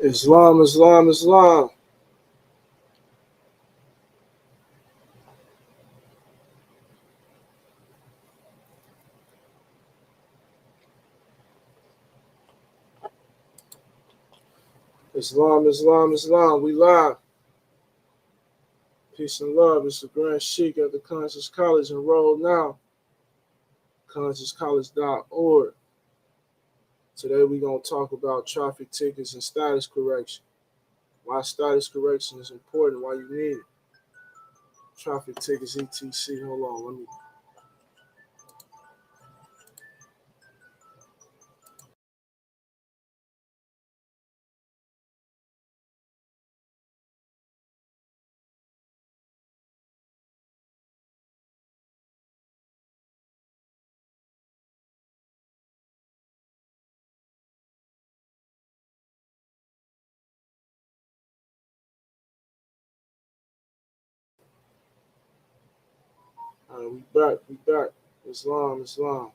Islam, Islam, Islam. Islam, Islam, Islam. We live. Peace and love. It's the Grand Sheik at the Conscious College. Enrolled now. ConsciousCollege.org. Today we're going to talk about traffic tickets and status correction. Why status correction is important, why you need it. Traffic tickets, etc. Hold on, let me. All right, we back. Islam, Islam.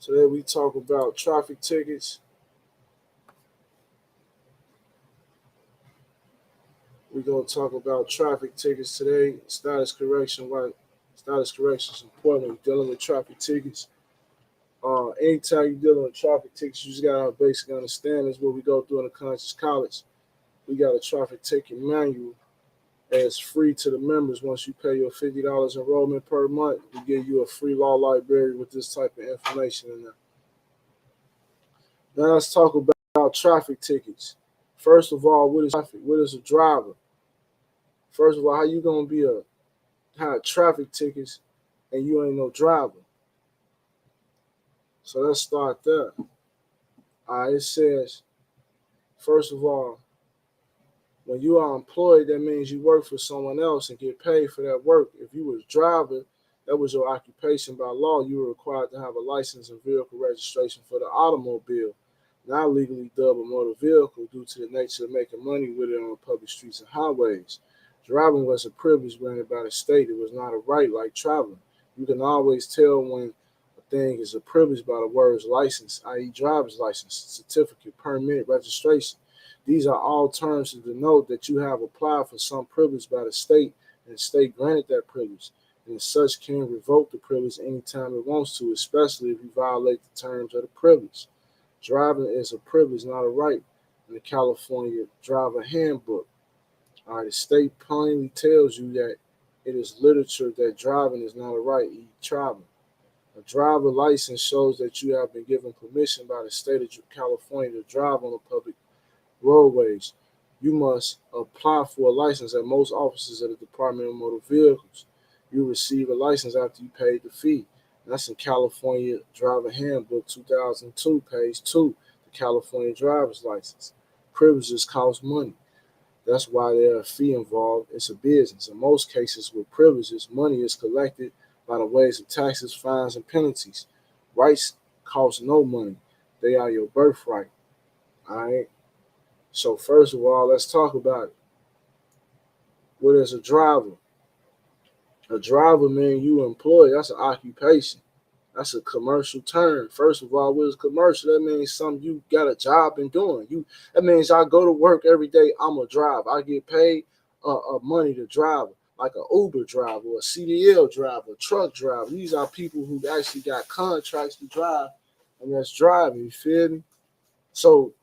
Today we talk about traffic tickets. We're going to talk about traffic tickets today, status correction, why status correction is important when dealing with traffic tickets. Anytime you're dealing with traffic tickets, you just got to have basic understanding. Is what we go through in the Conscious College. We got a traffic ticket manual that's free to the members. Once you pay your $50 enrollment per month, we give you a free law library with this type of information in there. Now let's talk about traffic tickets. First of all, what is traffic? What is a driver? First of all, how you gonna have traffic tickets and you ain't no driver? So let's start there. It says, first of all, when you are employed, that means you work for someone else and get paid for that work. If you was a driver, that was your occupation by law. You were required to have a license and vehicle registration for the automobile, not legally dubbed a motor vehicle due to the nature of making money with it on public streets and highways. Driving was a privilege granted by the state. It was not a right like traveling. You can always tell when a thing is a privilege by the words license, i.e. driver's license, certificate, permit, registration. These are all terms to denote that you have applied for some privilege by the state and the state granted that privilege, and as such can revoke the privilege anytime it wants to, especially if you violate the terms of the privilege. Driving is a privilege, not a right, in the California Driver Handbook. The state plainly tells you that it is literature that driving is not a right, traveling. A driver license shows that you have been given permission by the state of California to drive on the public roadways. You must apply for a license at most offices of the Department of Motor Vehicles. You receive a license after you paid the fee. That's in California Driver Handbook 2002, page 2, the California driver's license. Privileges cost money. That's why there's a fee involved. It's a business. In most cases with privileges, money is collected by the ways of taxes, fines, and penalties. Rights cost no money. They are your birthright. All right? So first of all, let's talk about it. What is a driver? A driver means you employed. That's an occupation. That's a commercial term. First of all, what is commercial? That means something you got a job in doing. That means I go to work every day. I'm a driver. I get paid money to drive, like an Uber driver, a CDL driver, a truck driver. These are people who actually got contracts to drive, and that's driving. You feel me? So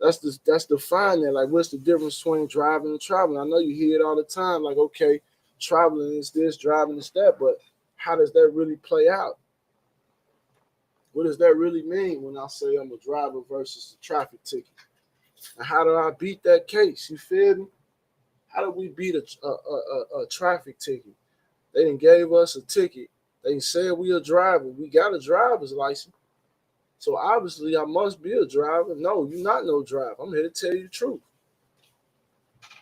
that's defining. Like, what's the difference between driving and traveling? I know you hear it all the time. Like, okay, traveling is this, driving is that, but how does that really play out? What does that really mean when I say I'm a driver versus a traffic ticket? And how do I beat that case? You feel me? How do we beat a traffic ticket? They didn't gave us a ticket. They said we a driver. We got a driver's license. So obviously I must be a driver. No, you're not no driver. I'm here to tell you the truth.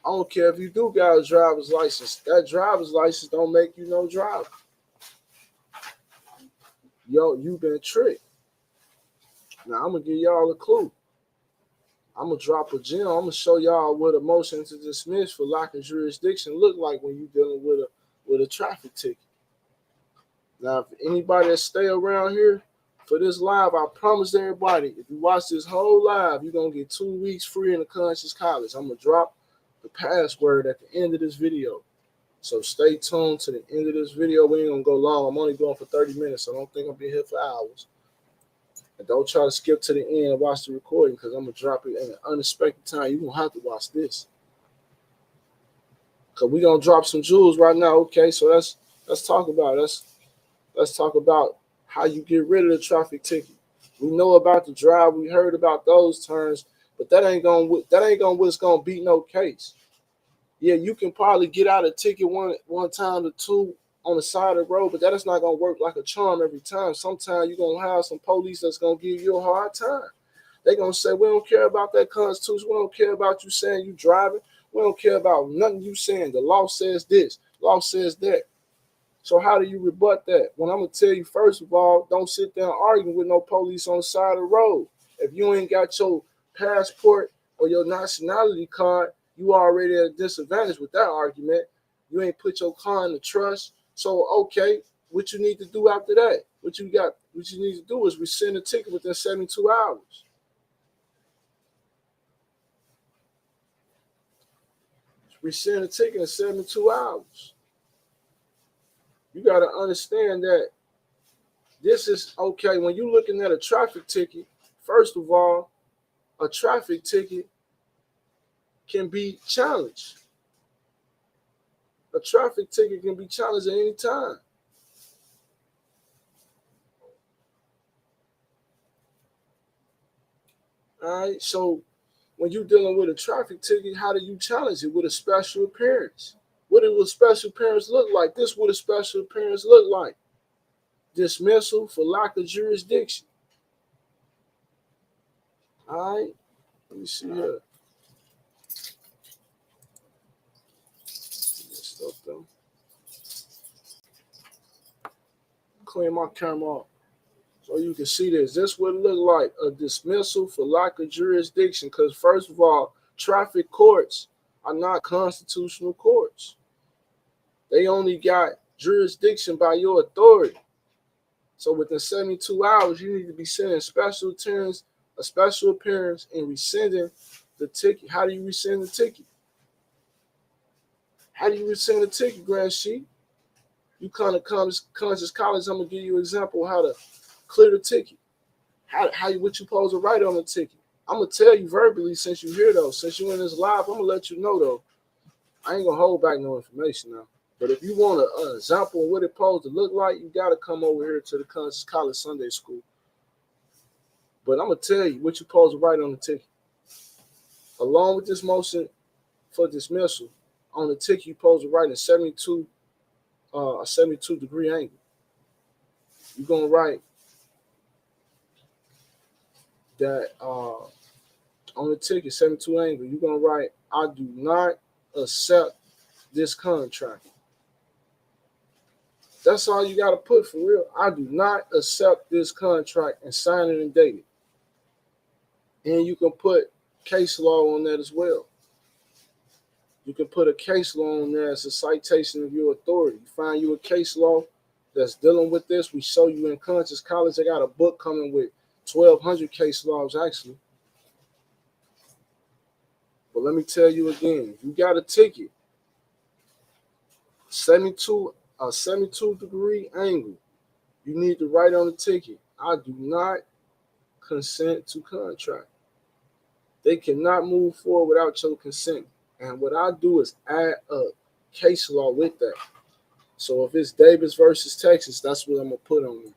I don't care if you do got a driver's license. That driver's license don't make you no driver. Yo, you been tricked. Now I'm gonna give y'all a clue. I'm gonna drop a gem. I'm gonna show y'all what a motion to dismiss for lack of jurisdiction look like when you dealing with a traffic ticket. Now, if anybody that stay around here For this live, I promise everybody, if you watch this whole live, you're going to get 2 weeks free in the Conscious College. I'm going to drop the password at the end of this video. So stay tuned to the end of this video. We ain't going to go long. I'm only going for 30 minutes, so I don't think I'll be here for hours. And don't try to skip to the end and watch the recording because I'm going to drop it at an unexpected time. You're going to have to watch this. Because we're going to drop some jewels right now. Okay, so let's talk about it. Let's talk about how you get rid of the traffic ticket. We know about the drive. We heard about those terms, but that ain't gonna what's gonna beat no case. Yeah, you can probably get out a ticket one time or two on the side of the road, but that is not gonna work like a charm every time. Sometimes you're gonna have some police that's gonna give you a hard time. They're gonna say, we don't care about that Constitution. We don't care about you saying you driving. We don't care about nothing you saying. The law says this. Law says that. So how do you rebut that? Well, I'm going to tell you, first of all, don't sit there arguing with no police on the side of the road. If you ain't got your passport or your nationality card, you already at a disadvantage with that argument. You ain't put your car in the trust. So, okay, what you need to do after that? What you need to do is rescind the ticket within 72 hours. Rescind the ticket in 72 hours. You got to understand that this is okay. When you're looking at a traffic ticket, first of all, a traffic ticket can be challenged. A traffic ticket can be challenged at any time. All right. So when you're dealing with a traffic ticket, how do you challenge it? With a special appearance. What does a special appearance look like? This is what a special appearance look like. Dismissal for lack of jurisdiction. All right. Let me see here. Clean my camera off so you can see this. This would look like a dismissal for lack of jurisdiction. Because first of all, traffic courts are not constitutional courts. They only got jurisdiction by your authority. So within 72 hours, you need to be sending a special appearance and rescinding the ticket. How do you rescind the ticket? How do you rescind the ticket, Grand Sheik? You kind of conscious college. I'm gonna give you an example of how to clear the ticket. What you supposed to write on the ticket. I'm gonna tell you verbally since you here though. Since you in this live, I'm gonna let you know though. I ain't gonna hold back no information now. But if you want an example of what it supposed to look like, you gotta come over here to the Conscious College Sunday School. But I'm gonna tell you what you supposed to write on the ticket. Along with this motion for dismissal, on the ticket you supposed to write a 72 degree angle. You're gonna write that on the ticket, 72 angle, you're gonna write, I do not accept this contract. That's all you gotta put for real. I do not accept this contract and sign it and date it. And you can put case law on that as well. You can put a case law on there as a citation of your authority. You find you a case law that's dealing with this. We show you in Conscious College. I got a book coming with 1,200 case laws actually. But let me tell you again, if you got a ticket, 72 degree angle, you need to write on the ticket, I do not consent to contract. They cannot move forward without your consent. And what I do is add a case law with that. So if it's Davis versus Texas, that's what I'm going to put on there,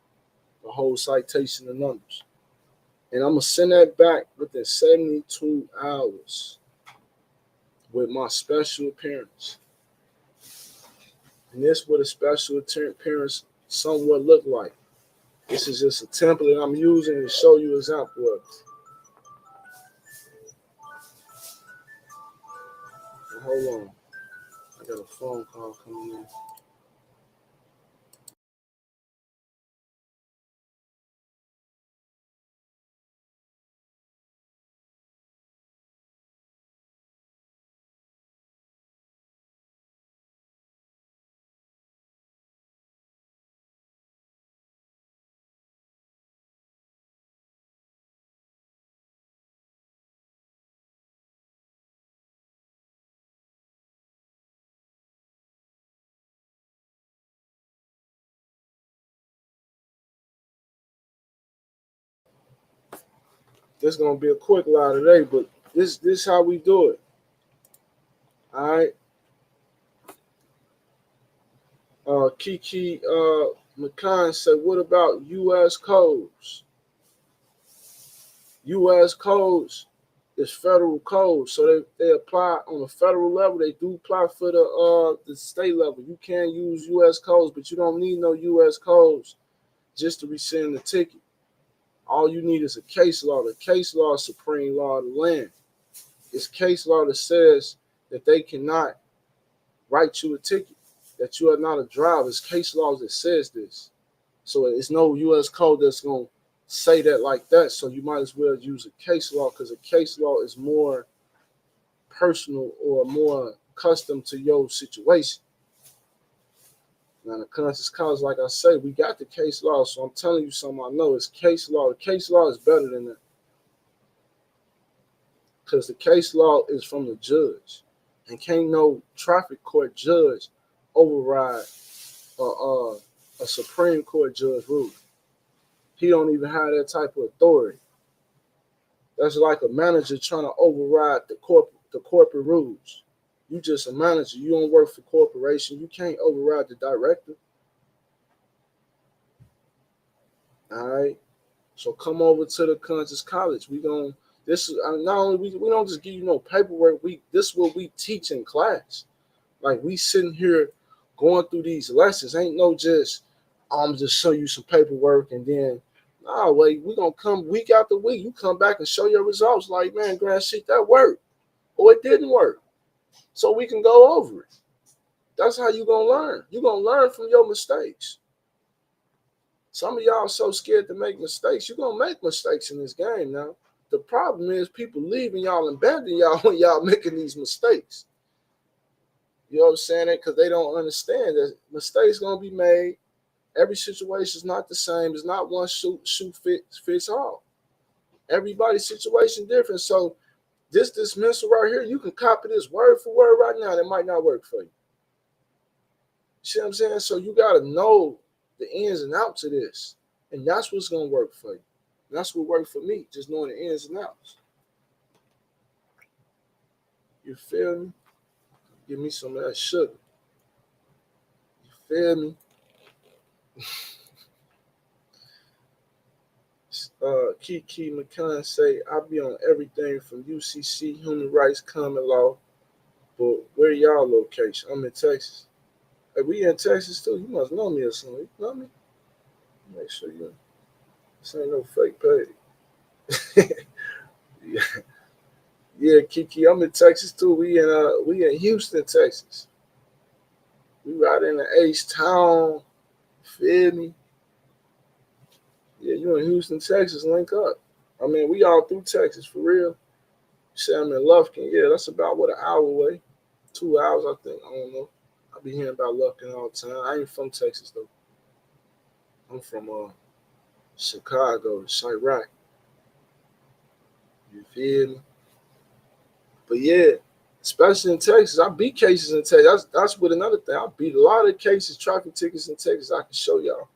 the whole citation of numbers. And I'm going to send that back within 72 hours with my special appearance. And this is what a special appearance somewhat look like. This is just a template I'm using to show you an example of it. Hold on. I got a phone call coming in. This gonna be a quick lie today, but this how we do it. All right. Kiki McCann said, "What about U.S. codes? U.S. codes is federal codes, so they apply on the federal level. They do apply for the state level. You can use U.S. codes, but you don't need no U.S. codes just to rescind the ticket. All you need is a case law. The case law is supreme law of the land. It's case law that says that they cannot write you a ticket, that you are not a driver. It's case laws that says this. So it's no U.S. code that's going to say that like that. So you might as well use a case law because a case law is more personal or more custom to your situation. Now, the conscious cause, like I say, we got the case law. So I'm telling you something I know. It's case law. The case law is better than that because the case law is from the judge. And can't no traffic court judge override a Supreme Court judge rule. He don't even have that type of authority. That's like a manager trying to override the corporate rules. You just a manager. You don't work for corporation. You can't override the director. All right. So come over to the Conscious College. We gonna this is not only we don't just give you no paperwork. This is what we teach in class. Like we sitting here going through these lessons. Ain't no just I'm just show you some paperwork and then nah, wait, we gonna come week after week. You come back and show your results. Like man, grand shit that worked or it didn't work, so we can go over it. That's how you gonna learn. You gonna learn from your mistakes. Some of y'all so scared to make mistakes. You're gonna make mistakes in this game now. The problem is people leaving y'all and abandoning y'all when y'all making these mistakes. You know what I'm saying? Because they don't understand that mistakes gonna be made. Every situation is not the same. It's not one shoe fits all. Everybody's situation different. So this dismissal right here, you can copy this word for word right now. That might not work for you. See what I'm saying? So you gotta know the ins and outs of this. And that's what's gonna work for you. And that's what worked for me, just knowing the ins and outs. You feel me? Give me some of that sugar. You feel me? Kiki McCann say, I be on everything from UCC, human rights, common law. But where y'all location? I'm in Texas. Hey, we in Texas too. You must know me or something. You know me? Make sure you. This ain't no fake page. Yeah. Yeah, Kiki, I'm in Texas too. We in Houston, Texas. We right in the H-Town. Feel me? Yeah, you in Houston, Texas, link up. I mean, we all through Texas, for real. You say I'm in Lufkin. Yeah, that's about, what, an hour away? 2 hours, I think. I don't know. I be hearing about Lufkin all the time. I ain't from Texas, though. I'm from Chicago, Chirac. You feel me? But yeah, especially in Texas, I beat cases in Texas. That's what another thing. I beat a lot of cases, traffic tickets in Texas. I can show y'all.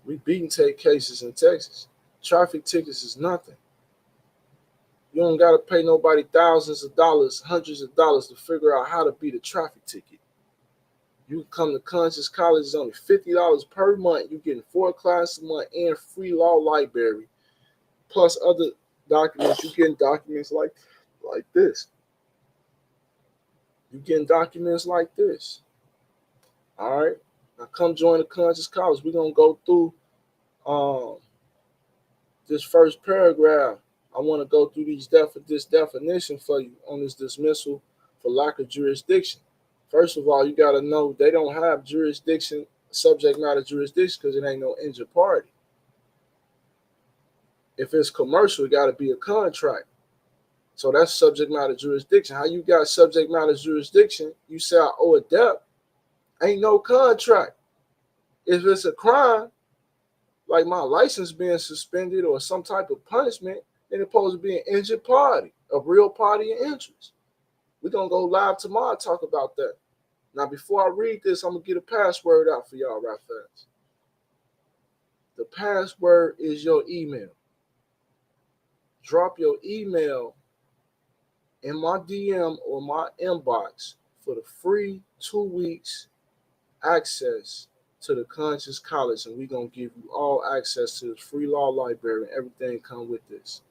We beat and take cases in Texas. Traffic tickets is nothing. You don't got to pay nobody thousands of dollars, hundreds of dollars to figure out how to beat a traffic ticket. You can come to Conscious College, it's only $50 per month. You're getting 4 classes a month and free law library, plus other documents. You're getting documents like this. You're getting documents like this. All right? Now come join the Conscious College. We're going to go through this first paragraph. I want to go through this definition for you on this dismissal for lack of jurisdiction. First of all, you got to know they don't have jurisdiction, subject matter jurisdiction, because it ain't no injured party. If it's commercial, it got to be a contract. So that's subject matter jurisdiction. How you got subject matter jurisdiction? You say I owe a debt. Ain't no contract. If it's a crime, like my license being suspended or some type of punishment, then it's supposed to be an injured party, a real party in interest. We're going to go live tomorrow and talk about that. Now, before I read this, I'm going to get a password out for y'all right fast. The password is your email. Drop your email in my DM or my inbox for the free 2 weeks access to the Conscious College, and we're gonna give you all access to this free law library and everything come with this.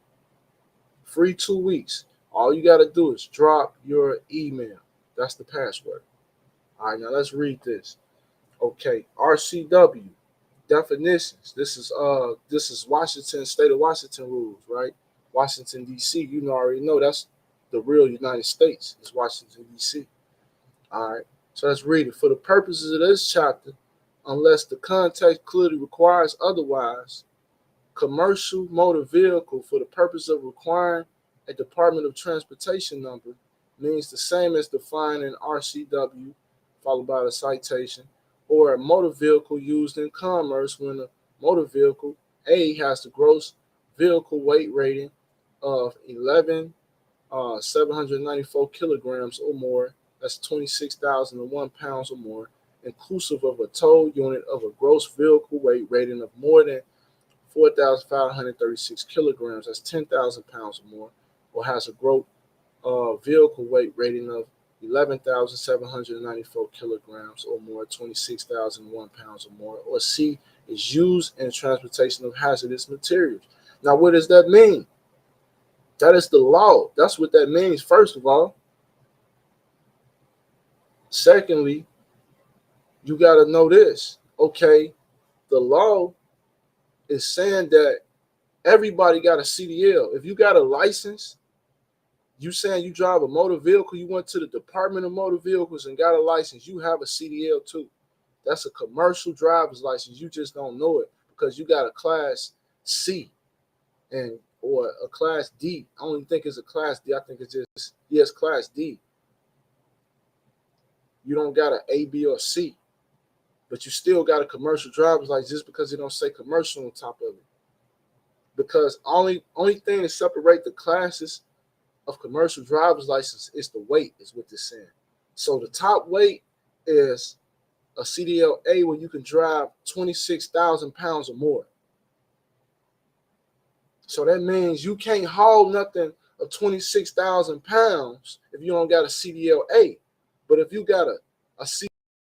Free 2 weeks. All you gotta do is drop your email. That's the password. All right, now let's read this. Okay, RCW definitions. This is Washington, state of Washington rules, right? Washington D.C. You already know that's the real United States. It's Washington D.C. All right. So let's read it. For the purposes of this chapter, unless the context clearly requires otherwise, commercial motor vehicle for the purpose of requiring a Department of Transportation number means the same as defined in RCW, followed by the citation, or a motor vehicle used in commerce when a motor vehicle A has the gross vehicle weight rating of 794 kilograms or more. That's 26,001 pounds or more, inclusive of a tow unit of a gross vehicle weight rating of more than 4,536 kilograms, that's 10,000 pounds or more, or has a gross vehicle weight rating of 11,794 kilograms or more, 26,001 pounds or more, or C is used in transportation of hazardous materials. Now, what does that mean? That is the law. That's what that means, first of all. Secondly, you got to know this. Okay, the law is saying that everybody got a CDL. If you got a license, you saying you drive a motor vehicle, you went to the Department of Motor Vehicles and got a license, you have a CDL too. That's a commercial driver's license. You just don't know it because you got a class C and or a class D. I don't even think it's a class D. I think it's just, yes, class D. You don't got an A, B, or C, but you still got a commercial driver's license just because it don't say commercial on top of it. Because only thing to separate the classes of commercial driver's license is the weight, is what they're saying. So the top weight is a CDL-A where you can drive 26,000 pounds or more. So that means you can't haul nothing of 26,000 pounds if you don't got a CDL-A. But if you got a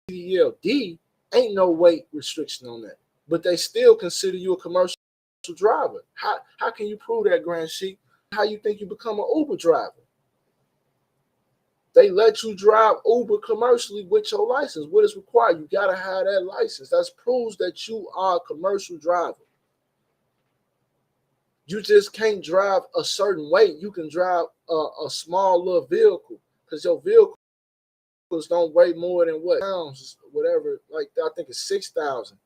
CDL-D, ain't no weight restriction on that. But they still consider you a commercial driver. How can you prove that, Grand Sheik? How you think you become an Uber driver? They let you drive Uber commercially with your license. What is required? You got to have that license. That proves that you are a commercial driver. You just can't drive a certain weight. You can drive a small little vehicle because your vehicles don't weigh more than what pounds, whatever. Like I think it's 6,000.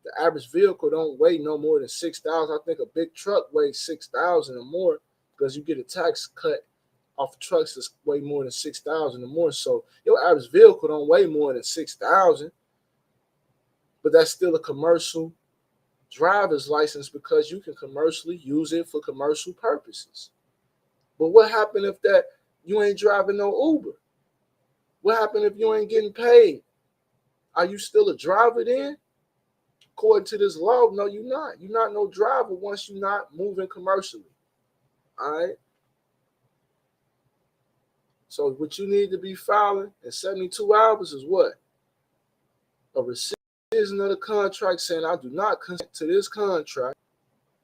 The average vehicle don't weigh no more than 6,000. I think a big truck weighs 6,000 or more because you get a tax cut off trucks that's way more than 6,000 or more. So your average vehicle don't weigh more than 6,000, but that's still a commercial driver's license because you can commercially use it for commercial purposes. But what happened if that you ain't driving no Uber? What happened if you ain't getting paid? Are you still a driver then? According to this law, no, you're not. You're not no driver once you're not moving commercially. All right. So what you need to be filing in 72 hours is what? A rescission of the contract saying I do not consent to this contract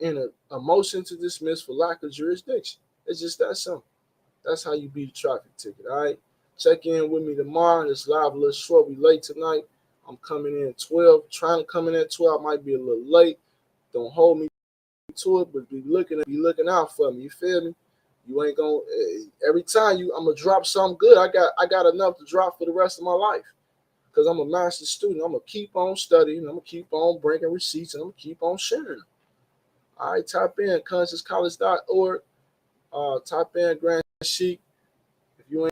and a motion to dismiss for lack of jurisdiction. It's just that simple. That's how you beat a traffic ticket, all right? Check in with me tomorrow. It's live a little short. We late tonight. I'm coming in at 12. Trying to come in at 12. Might be a little late. Don't hold me to it, but be looking out for me. You feel me? You ain't gonna every time I'm gonna drop something good. I got enough to drop for the rest of my life because I'm a master student. I'm gonna keep on studying. I'm gonna keep on bringing receipts, and I'm gonna keep on sharing them. All right, type in consciouscollege.org. Type in Grand Sheik. If you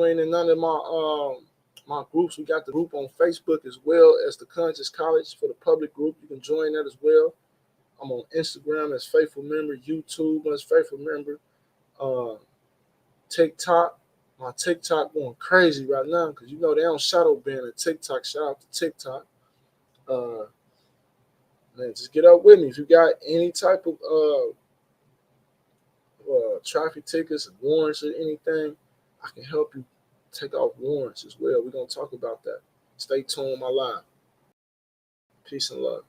ain't in none of my groups, we got the group on Facebook as well as the Conscious College for the public group. You can join that as well. I'm on Instagram as Faithful Member, YouTube as Faithful Member, TikTok. My TikTok going crazy right now because you know they don't shadow ban a TikTok. Shout out to TikTok. Man, just get up with me. If you got any type of traffic tickets, warrants, or anything, I can help you take off warrants as well. We're gonna talk about that. Stay tuned, my live. Peace and love.